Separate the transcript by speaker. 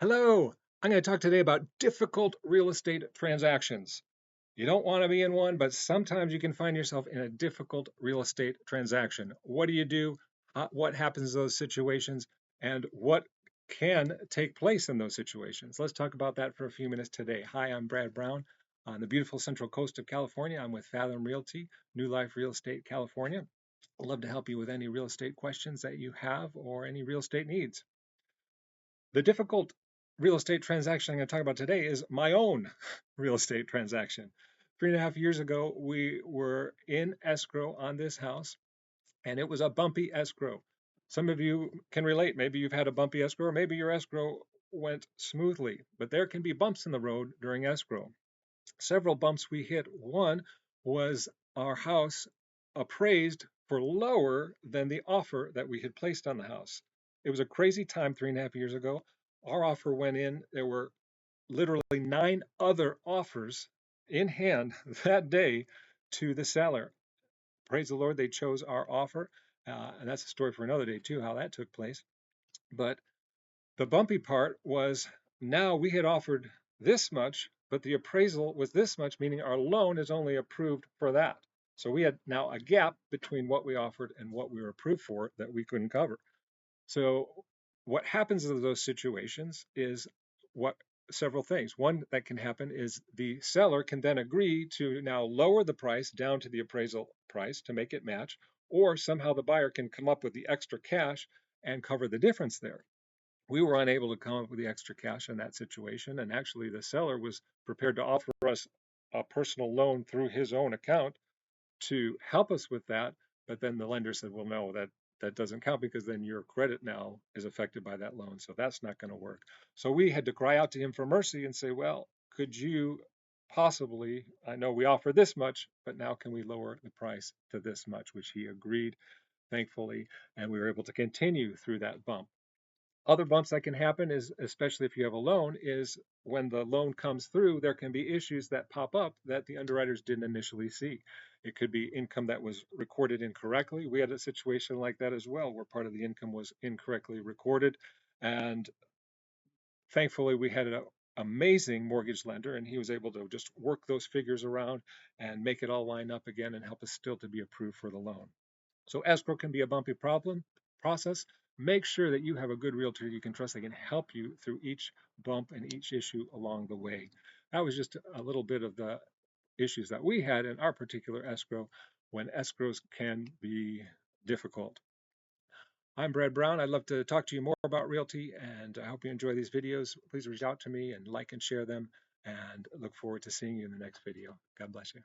Speaker 1: Hello, I'm going to talk today about difficult real estate transactions. You don't want to be in one, but sometimes you can find yourself in a difficult real estate transaction. What do you do? What happens in those situations? And what can take place in those situations? Let's talk about that for a few minutes today. Hi, I'm Brad Brown on the beautiful central coast of California. I'm with Fathom Realty, New Life Real Estate California. I'd love to help you with any real estate questions that you have or any real estate needs. The difficult real estate transaction I'm going to talk about today is my own real estate transaction. 3.5 years ago, we were in escrow on this house, and it was a bumpy escrow. Some of you can relate. Maybe you've had a bumpy escrow, or maybe your escrow went smoothly, but there can be bumps in the road during escrow. Several bumps we hit. One was our house appraised for lower than the offer that we had placed on the house. It was a crazy time 3.5 years ago. Our offer went in. There were literally 9 other offers in hand that day to the seller. Praise the Lord, they chose our offer. And that's a story for another day, too, how that took place. But the bumpy part was now we had offered this much, but the appraisal was this much, meaning our loan is only approved for that. So we had now a gap between what we offered and what we were approved for that we couldn't cover. So what happens in those situations is what several things. One that can happen is the seller can then agree to now lower the price down to the appraisal price to make it match, or somehow the buyer can come up with the extra cash and cover the difference there. We were unable to come up with the extra cash in that situation, and actually the seller was prepared to offer us a personal loan through his own account to help us with that. But then the lender said, well, no, that doesn't count because then your credit now is affected by that loan. So that's not going to work. So we had to cry out to him for mercy and say, well, could you possibly, I know we offer this much, but now can we lower the price to this much, which he agreed, thankfully, and we were able to continue through that bump. Other bumps that can happen is, especially if you have a loan, is when the loan comes through, there can be issues that pop up that the underwriters didn't initially see. It could be income that was recorded incorrectly. We had a situation like that as well, where part of the income was incorrectly recorded. And thankfully, we had an amazing mortgage lender, and he was able to just work those figures around and make it all line up again and help us still to be approved for the loan. So escrow can be a bumpy process. Make sure that you have a good realtor you can trust that can help you through each bump and each issue along the way. That was just a little bit of the issues that we had in our particular escrow when escrows can be difficult. I'm Brad Brown. I'd love to talk to you more about realty, and I hope you enjoy these videos. Please reach out to me and like and share them, and look forward to seeing you in the next video. God bless you.